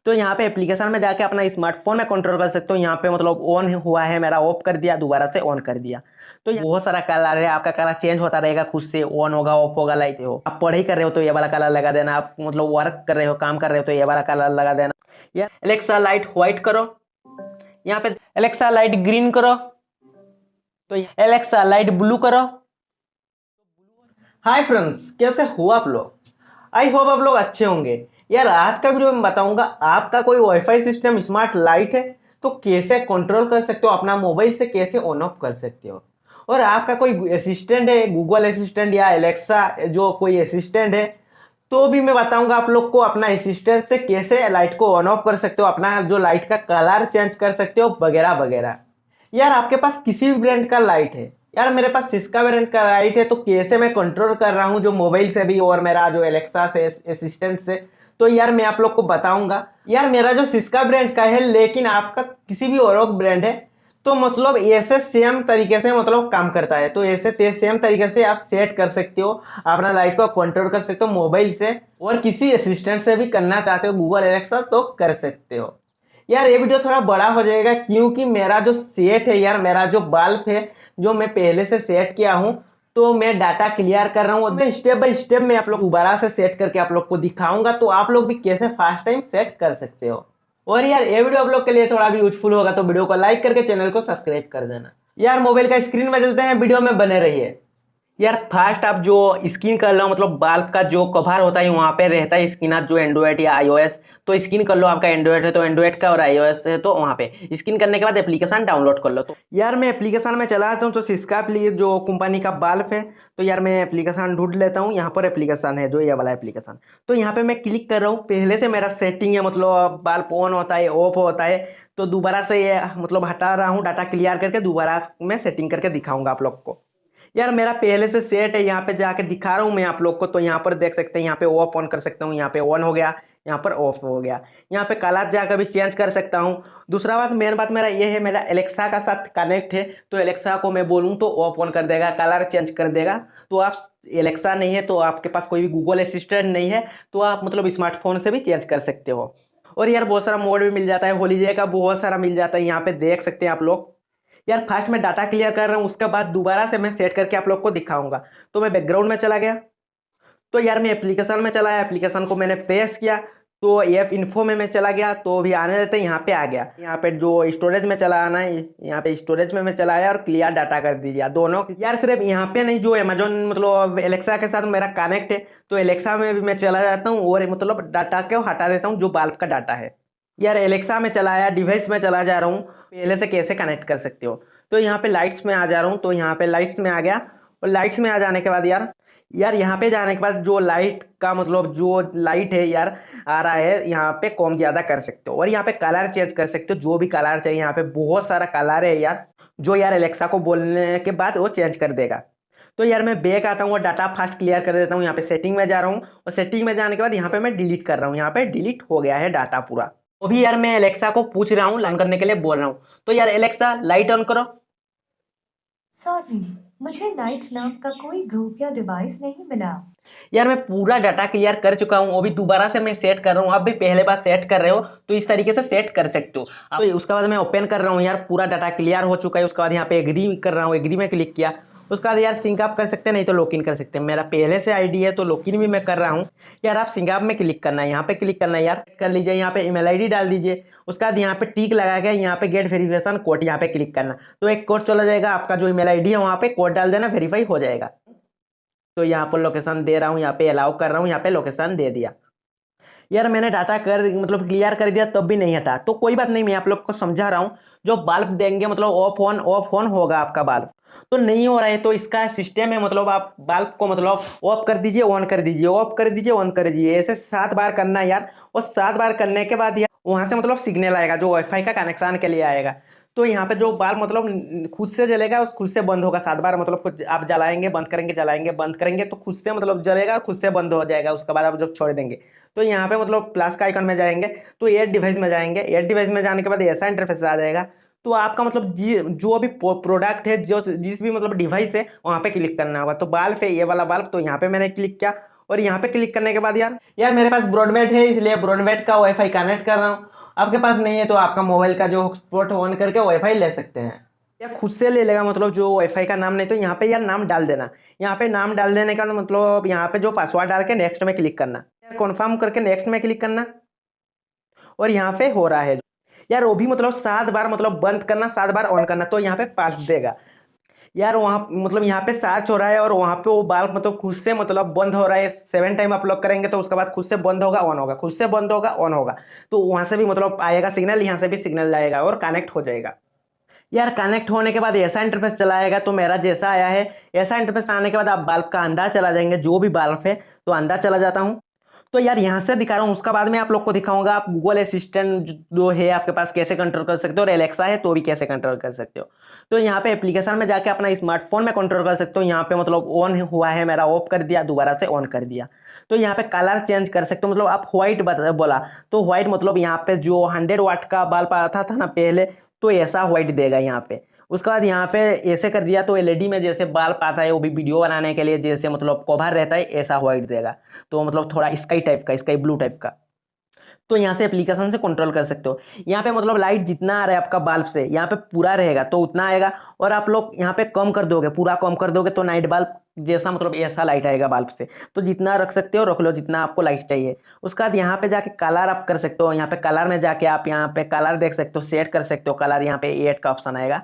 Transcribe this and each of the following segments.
तो यहाँ पे एप्लीकेशन में जाके अपना स्मार्टफोन में कंट्रोल कर सकते हो। यहाँ पे मतलब ऑन हुआ है मेरा, ऑफ कर दिया, दोबारा से ऑन कर दिया। तो बहुत सारा कलर है, आपका कलर चेंज होता रहेगा, खुद से ऑन होगा, ऑफ होगा। लाइट हो, आप पढ़ाई कर रहे हो तो ये वाला कलर लगा देना, आप मतलब वर्क कर रहे हो, काम कर रहे हो तो ये वाला कलर लगा देना। या एलेक्सा लाइट व्हाइट करो, यहाँ पे एलेक्सा लाइट ग्रीन करो, तो एलेक्सा लाइट ब्लू करो। हाय फ्रेंड्स, कैसे हो आप लोग? आई होप आप लोग अच्छे होंगे। यार आज का वीडियो में बताऊंगा, आपका कोई वाईफाई सिस्टम स्मार्ट लाइट है तो कैसे कंट्रोल कर सकते हो, अपना मोबाइल से कैसे ऑन ऑफ कर सकते हो। और आपका कोई असिस्टेंट है, गूगल असिस्टेंट या एलेक्सा जो कोई असिस्टेंट है, तो भी मैं बताऊंगा आप लोग को अपना असिस्टेंट से कैसे लाइट को ऑन ऑफ कर सकते हो, अपना जो लाइट का कलर चेंज कर सकते हो वगैरह वगैरह। यार आपके पास किसी भी ब्रांड का लाइट है, यार मेरे पास सिस्का ब्रांड का लाइट है, तो कैसे मैं कंट्रोल कर रहा हूँ जो मोबाइल से भी और मेरा जो एलेक्सा से असिस्टेंट से, तो यार मैं आप लोग को बताऊंगा। यार मेरा जो सिस्का ब्रांड का है, लेकिन आपका किसी भी और ब्रांड है, तो मतलब ऐसे सेम तरीके से मतलब काम करता है। तो ऐसे सेम तरीके से आप सेट कर सकते हो, अपना लाइट को कंट्रोल कर सकते हो मोबाइल से, और किसी असिस्टेंट से भी करना चाहते हो, गूगल एलेक्सा, तो कर सकते हो। यार ये वीडियो थोड़ा बड़ा हो जाएगा क्योंकि मेरा जो सेट है, यार मेरा जो बल्ब है जो मैं पहले से सेट किया हूँ, तो मैं डाटा क्लियर कर रहा हूँ। मैं स्टेप बाय स्टेप में आप लोग दोबारा से सेट करके आप लोग को दिखाऊंगा, तो आप लोग भी कैसे फास्ट टाइम सेट कर सकते हो। और यार ये वीडियो आप लोग के लिए थोड़ा भी यूजफुल होगा तो वीडियो को लाइक करके चैनल को सब्सक्राइब कर देना। यार मोबाइल का स्क्रीन में चलते हैं, वीडियो में बने रहिए। यार फास्ट आप जो स्किन कर लो, मतलब बल्ब का जो कवर होता है वहाँ पे रहता है स्किन, जो एंड्रॉयड या आईओएस, तो स्किन कर लो। आपका एंड्रॉयड है तो एंड्रॉयड का, और आईओएस है तो वहाँ पे स्किन करने के बाद एप्लीकेशन डाउनलोड कर लो। तो यार मैं एप्लीकेशन में चला आता हूँ, तो सिस्का जो कंपनी का बल्ब है, तो यार मैं एप्लीकेशन ढूंढ लेता हूँ। यहाँ पर एप्लीकेशन है जो ये वाला एप्लीकेशन, तो यहाँ पे मैं क्लिक कर रहा हूँ। पहले से मेरा सेटिंग है, मतलब बल्ब ऑन होता है, ऑफ होता है, तो दोबारा से ये मतलब हटा रहा हूँ, डाटा क्लियर करके दोबारा मैं सेटिंग करके दिखाऊंगा आप लोग को। यार मेरा पहले से सेट है, यहाँ पे जाके दिखा रहा हूँ मैं आप लोग को। तो यहाँ पर देख सकते हैं, यहाँ पे ऑफ ऑन कर सकता हूँ, यहाँ पे ऑन हो गया, यहाँ पर ऑफ हो गया। यहाँ पे कलर जाकर भी चेंज कर सकता हूँ। दूसरा बात, मेन बात मेरा ये है, मेरा एलेक्सा का साथ कनेक्ट है, तो एलेक्सा को मैं बोलूँ तो ऑफ ऑन कर देगा, कलर चेंज कर देगा। तो आप एलेक्सा नहीं है, तो आपके पास कोई भी गूगल असिस्टेंट नहीं है, तो आप मतलब स्मार्टफोन से भी चेंज कर सकते हो। और यार बहुत सारा मोड भी मिल जाता है, हॉलीडे का बहुत सारा मिल जाता है, यहाँ पे देख सकते हैं आप लोग। यार फर्स्ट मैं डाटा क्लियर कर रहा हूँ, उसके बाद दोबारा से मैं सेट करके आप लोग को दिखाऊंगा। तो मैं बैकग्राउंड में चला गया, तो यार मैं एप्लीकेशन में चला, एप्लीकेशन को मैंने प्रेस किया, तो ऐप इन्फो में मैं चला गया, तो भी आने देते हैं। यहाँ पे आ गया, यहाँ पे जो स्टोरेज में चला आना है, यहाँ पे स्टोरेज में मैं चला आया और क्लियर डाटा कर दीजिए दोनों। यार सिर्फ यहाँ पे नहीं, जो अमेजोन मतलब एलेक्सा के साथ मेरा कनेक्ट है, तो एलेक्सा में भी मैं चला जाता हूँ और मतलब डाटा को हटा देता हूँ जो बल्ब का डाटा है। यार एलेक्सा में चला आया, डिवाइस में चला जा रहा हूँ, पहले से कैसे कनेक्ट कर सकते हो। तो यहाँ पे लाइट्स में आ जा रहा हूँ, तो यहाँ पे लाइट्स में आ गया। और लाइट्स में आ जाने के बाद यार यहाँ पे जाने के बाद जो लाइट का मतलब जो लाइट है यार आ रहा है, यहाँ पे कम ज़्यादा कर सकते हो। और यहाँ पे कलर चेंज कर सकते हो, जो भी कलर चाहिए। यहाँ पे बहुत सारा कलर है यार, जो यार एलेक्सा को बोलने के बाद वो चेंज कर देगा। तो यार मैं बैक आता हूँ और डाटा फास्ट क्लियर कर देता हूँ। यहाँ पे सेटिंग में जा रहा हूँ, और सेटिंग में जाने के बाद यहाँ पे मैं डिलीट कर रहा हूँ। यहाँ पे डिलीट हो गया है डाटा पूरा। अभी यार मैं एलेक्सा को पूछ रहा हूँ, ऑन करने के लिए बोल रहा हूँ, तो यार एलेक्सा लाइट ऑन करो। सॉरी, मुझे नाइट नाम का कोई ग्रुप या डिवाइस नहीं मिला। यार मैं पूरा डाटा क्लियर कर चुका हूँ, अभी दोबारा से मैं सेट कर रहा हूँ। आप भी पहले बार सेट कर रहे हो तो इस तरीके से सेट कर सकते हो। तो उसके बाद मैं ओपन कर रहा हूँ, यार पूरा डाटा क्लियर हो चुका है। उसके बाद यहाँ पे एग्री कर रहा हूँ, एग्री में क्लिक किया। उसके बाद यार सिंक अप कर सकते हैं, नहीं तो लॉगिन कर सकते हैं। मेरा पहले से आईडी है तो लॉगिन भी मैं कर रहा हूँ। यार आप सिंक अप में क्लिक करना है, यहाँ पे क्लिक करना है, यार कर लीजिए। यहाँ पे ईमेल आईडी डाल दीजिए। उसके बाद यहाँ पे टिक लगा के यहाँ पे गेट वेरिफिकेशन कोड, यहाँ पे क्लिक करना, तो एक कोड चला जाएगा। आपका जो ईमेल आईडी है वहाँ पे कोड डाल देना, वेरीफाई हो जाएगा। तो यहाँ पर लोकेशन दे रहा हूँ, यहाँ पे अलाउ कर रहा हूँ, यहाँ पे लोकेशन दे दिया। यार मैंने डाटा कर मतलब क्लियर कर दिया, तब भी नहीं हटा, तो कोई बात नहीं, मैं आप लोग को समझा रहा हूँ। जो बल्ब देंगे मतलब ऑफ ऑन होगा आपका बल्ब, तो नहीं हो रहा है, तो इसका सिस्टम है, मतलब आप बल्ब को मतलब ऑफ कर दीजिए, ऑन कर दीजिए, ऑफ कर दीजिए, ऑन कर दीजिए, ऐसे 7 बार करना है यार। और 7 बार करने के बाद यार वहाँ से मतलब सिग्नल आएगा, जो वाईफाई का कनेक्शन के लिए आएगा। तो यहाँ पे जो बल्ब मतलब खुद से जलेगा, उस खुद से बंद होगा 7 बार, मतलब कुछ आप जलाएंगे बंद करेंगे, जलाएंगे बंद करेंगे, तो खुद से मतलब जलेगा, खुद से बंद हो जाएगा। उसके बाद आप जब छोड़ देंगे, तो यहाँ पे मतलब प्लस का आइकन में जाएंगे, तो एड डिवाइस में जाएंगे। एड डिवाइस में जाने के बाद ऐसा इंटरफेस आ जाएगा। तो आपका मतलब जो भी प्रोडक्ट है, जो जिस भी मतलब डिवाइस है, वहाँ पे क्लिक करना होगा। तो बल्ब है ये वाला बल्ब, तो यहाँ पे मैंने क्लिक किया। और यहाँ पे क्लिक करने के बाद यार मेरे पास ब्रॉडबैंड है, इसलिए ब्रॉडबैंड का वाईफाई कनेक्ट कर रहा हूँ। आपके पास नहीं है तो आपका मोबाइल का जो हॉटस्पॉट ऑन करके वाईफाई ले सकते हैं। यार खुद से ले लेगा, मतलब जो वाईफाई का नाम नहीं तो यहाँ पे यार नाम डाल देना। यहाँ पे नाम डाल देने का मतलब यहाँ पे जो पासवर्ड डाल के नेक्स्ट में क्लिक करना, यार कन्फर्म करके नेक्स्ट में क्लिक करना। और यहाँ पे हो रहा है यार, वो भी मतलब 7 बार मतलब बंद करना, 7 बार ऑन करना, तो यहाँ पे 5 देगा। यार वहाँ मतलब यहाँ पे सर्च हो रहा है और वहाँ पे वो बाल्ब मतलब खुद से मतलब बंद हो रहा है। 7 टाइम आप लॉक करेंगे तो उसके बाद खुद से बंद होगा ऑन होगा, खुद से बंद होगा ऑन होगा। तो वहाँ से भी मतलब आएगा सिग्नल, यहाँ से भी सिग्नल आएगा और कनेक्ट हो जाएगा। यार कनेक्ट होने के बाद ऐसा इंटरफेस चला आएगा, तो मेरा जैसा आया है ऐसा इंटरफेस आने के बाद आप बल्ब का अंदर चला जाएंगे, जो भी बल्ब है तो अंदर चला जाता हूँ। तो यार यहाँ से दिखा रहा हूँ, उसका बाद में आप लोग को दिखाऊंगा आप गूगल असिस्टेंट जो है आपके पास कैसे कंट्रोल कर सकते हो, और एलेक्सा है तो भी कैसे कंट्रोल कर सकते हो। तो यहाँ पे एप्लीकेशन में जाके अपना स्मार्टफोन में कंट्रोल कर सकते हो। यहाँ पे मतलब ऑन हुआ है मेरा, ऑफ कर दिया, दोबारा से ऑन कर दिया। तो यहाँ पे कलर चेंज कर सकते हो, मतलब आप व्हाइट बोला तो व्हाइट मतलब यहाँ पे जो 100 वाट का बल्ब आता था ना पहले, तो ऐसा व्हाइट देगा यहाँ पे। उसके बाद यहाँ पे ऐसे कर दिया तो एलईडी में जैसे बल्ब आता है वो भी वीडियो बनाने के लिए जैसे मतलब कवर रहता है, ऐसा व्हाइट देगा। तो मतलब थोड़ा स्काई टाइप का, स्काई ब्लू टाइप का। तो यहाँ से एप्लीकेशन से कंट्रोल कर सकते हो। यहाँ पे मतलब लाइट जितना आ रहा है आपका बल्ब से, यहाँ पे पूरा रहेगा तो उतना आएगा। और आप लोग यहाँ पे कम कर दोगे, पूरा कम कर दोगे तो नाइट बल्ब जैसा मतलब ऐसा लाइट आएगा बल्ब से। तो जितना रख सकते हो रख लो, जितना आपको लाइट चाहिए। उसके बाद यहाँ पे जाके कलर आप कर सकते हो। यहाँ पे कलर में जाके आप यहाँ पे कलर देख सकते हो, सेट कर सकते हो कलर। यहाँ पे एड का ऑप्शन आएगा।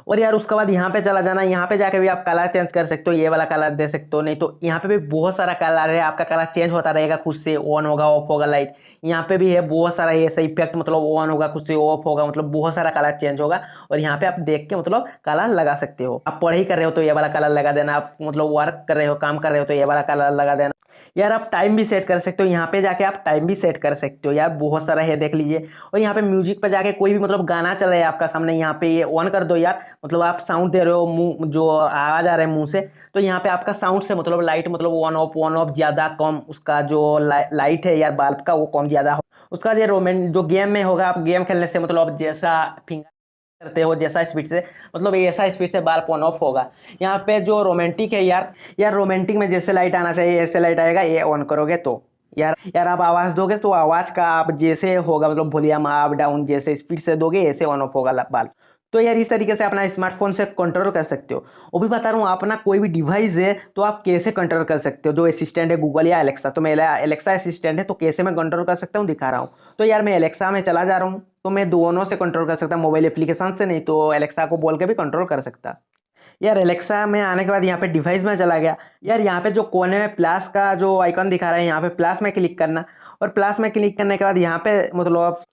और यार उसके बाद यहाँ पे चला जाना, यहाँ पे जाके भी आप कलर चेंज कर सकते हो, ये वाला कलर दे सकते हो, नहीं तो यहाँ पे भी बहुत सारा कलर है, आपका कलर चेंज होता रहेगा, खुद से ऑन होगा ऑफ होगा लाइट। यहाँ पे भी है बहुत सारा ऐसा इफेक्ट, मतलब ऑन होगा खुद से ऑफ होगा, मतलब बहुत सारा कलर चेंज होगा। और यहाँ पे आप देख के मतलब कलर लगा सकते हो। आप पढ़ाई कर रहे हो तो ये वाला कलर लगा देना, आप मतलब वर्क कर रहे हो काम कर रहे हो तो ये वाला कलर लगा देना। यार आप टाइम भी सेट कर सकते हो, यहाँ पे जाके आप टाइम भी सेट कर सकते हो, यार बहुत सारा है देख लीजिए। और यहाँ पे म्यूजिक पे जाके कोई भी मतलब गाना चल रहा है आपका सामने, यहाँ पे ये ऑन कर दो यार, मतलब आप साउंड दे रहे हो मुंह जो आवाज आ रहा है मुंह से, तो यहाँ पे आपका साउंड से मतलब लाइट मतलब ऑन ऑफ ज्यादा कम, उसका जो लाइट है यार बल्ब का वो कम ज्यादा हो। उसका ये रोमेंट जो गेम में होगा, आप गेम खेलने से मतलब जैसा फिंगर करते हो जैसा स्पीड से, मतलब ऐसा स्पीड से बल्ब ऑन ऑफ होगा। यहाँ पे जो रोमांटिक है यार रोमांटिक में जैसे लाइट आना चाहिए ऐसे लाइट आएगा, ये ऑन करोगे तो यार आप आवाज दोगे तो आवाज का आप जैसे होगा मतलब वॉल्यूम अप डाउन जैसे स्पीड से दोगे ऐसे ऑन ऑफ होगा बल्ब। तो यार इस तरीके से अपना स्मार्टफोन से कंट्रोल कर सकते हो। वो भी बता रहा हूँ, अपना कोई भी डिवाइस है तो आप कैसे कंट्रोल कर सकते हो। जो असिस्टेंट है गूगल या एलेक्सा, तो मेरा एलेक्सा असिस्टेंट है तो कैसे मैं कंट्रोल कर सकता हूँ दिखा रहा हूँ। तो यार मैं एलेक्सा में चला जा रहा हूँ, तो मैं दोनों से कंट्रोल कर सकता, मोबाइल एप्लीकेशन से नहीं तो एलेक्सा को बोल के भी कंट्रोल कर सकता। यार एलेक्सा में आने के बाद यहाँ पे डिवाइस में चला गया। यार यहाँ पे जो कोने में प्लस का जो आइकन दिखा रहा है, यहाँ पे प्लस में क्लिक करना। और प्लस में क्लिक करने के बाद यहाँ पे मतलब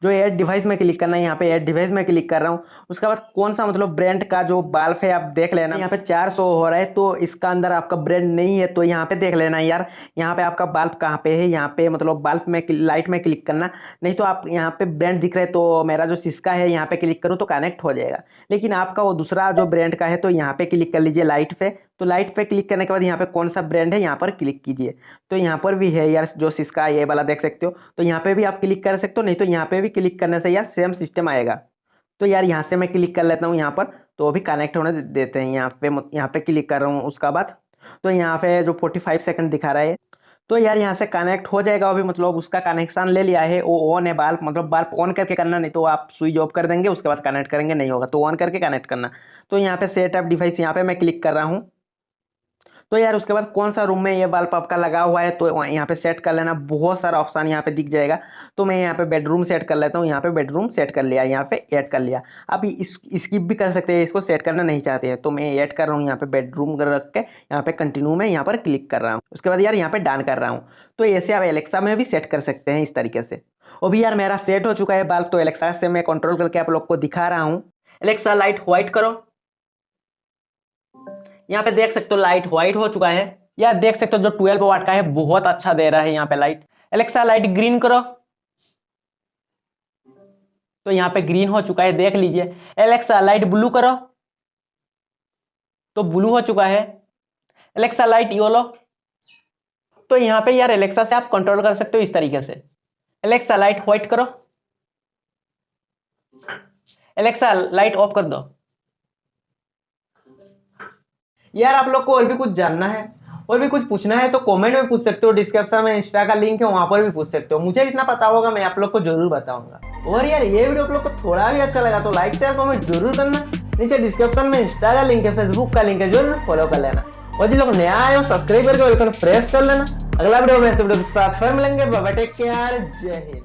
जो ऐड डिवाइस में क्लिक करना है, यहाँ पे ऐड डिवाइस में क्लिक कर रहा हूँ। उसके बाद कौन सा मतलब ब्रांड का जो बल्ब है आप देख लेना। यहाँ पे 400 हो रहा है तो इसका अंदर आपका ब्रांड नहीं है, तो यहाँ पे देख लेना यार, यहाँ पे आपका बल्ब कहाँ पे है, यहाँ पे मतलब बल्ब में लाइट में क्लिक करना। नहीं तो आप यहाँ पे ब्रांड दिख रहे है तो मेरा जो सिस्का है यहाँ पे क्लिक करूँ तो कनेक्ट हो जाएगा। लेकिन आपका वो दूसरा जो ब्रांड का है तो यहाँ पे क्लिक कर लीजिए लाइट पे। तो लाइट पे क्लिक करने के बाद यहाँ पे कौन सा ब्रांड है यहाँ पर क्लिक कीजिए। तो यहाँ पर भी है यार जो सिस्का ये वाला देख सकते हो, तो यहाँ पे भी आप क्लिक कर सकते हो, नहीं तो यहाँ पे भी क्लिक करने से यार सेम सिस्टम आएगा। तो यार यहाँ से मैं क्लिक कर लेता हूँ यहाँ पर, तो अभी कनेक्ट होने देते हैं। यहाँ पे क्लिक कर रहा हूँ उसका बाद, तो यहाँ पे जो 45 सेकंड दिखा रहा है, तो यार यहाँ से कनेक्ट हो जाएगा। अभी मतलब उसका कनेक्शन ले लिया है, वो ऑन है बल्ब, मतलब बल्ब ऑन करके करना, नहीं तो आप स्विच ऑफ कर देंगे उसके बाद कनेक्ट करेंगे नहीं होगा, तो ऑन करके कनेक्ट करना। तो यहाँ पे सेटअप डिवाइस यहाँ पे मैं क्लिक कर रहा हूँ। तो यार उसके बाद कौन सा रूम में ये बल्ब आपका लगा हुआ है तो यहाँ पे सेट कर लेना, बहुत सारा ऑप्शन यहाँ पे दिख जाएगा। तो मैं यहाँ पे बेडरूम सेट कर लेता हूँ, यहाँ पे बेडरूम सेट कर लिया, यहाँ पे ऐड कर लिया। अब इस स्किप भी कर सकते हैं, इसको सेट करना नहीं चाहते हैं तो मैं ऐड कर रहा हूँ यहाँ पे बेडरूम रख के, यहाँ पे कंटिन्यू में यहाँ पर क्लिक कर रहा हूँ। उसके बाद यार यहाँ पे डन कर रहा हूँ। तो ऐसे आप एलेक्सा में भी सेट कर सकते हैं इस तरीके से। वो भी यार मेरा सेट हो चुका है बल्ब, तो एलेक्सा से मैं कंट्रोल करके आप लोग को दिखा रहा हूँ। एलेक्सा लाइट व्हाइट करो। यहाँ पे देख सकते हो लाइट व्हाइट हो चुका है। यार देख सकते हो जो 12 वाट का है बहुत अच्छा दे रहा है यहाँ पे लाइट। एलेक्सा लाइट ग्रीन करो। तो यहाँ पे ग्रीन हो चुका है देख लीजिए। एलेक्सा लाइट ब्लू करो। तो ब्लू हो चुका है। Alexa light yellow. तो यहाँ पे यार एलेक्सा से आप कंट्रोल कर सकते हो इस तरीके से। एलेक्सा लाइट व्हाइट करो। एलेक्सा लाइट ऑफ कर दो। यार आप लोग को और भी कुछ जानना है और भी कुछ पूछना है तो कमेंट में पूछ सकते हो, डिस्क्रिप्शन में इंस्टा का लिंक है, वहां पर भी पूछ सकते हो। मुझे जितना पता होगा मैं आप लोग को जरूर बताऊंगा। और यार ये वीडियो आप लोग को थोड़ा भी अच्छा लगा तो लाइक शेयर कमेंट जरूर करना। नीचे डिस्क्रिप्शन में इंस्टा का लिंक है, फेसबुक का लिंक है, जरूर फॉलो कर लेना। और जिन लोग नया आए हो सब्सक्राइब करके आइकन प्रेस कर लेना। अगला वीडियो में ऐसे वीडियो के साथ फिर मिलेंगे। बाय बाय, टेक केयर, जय हिंद।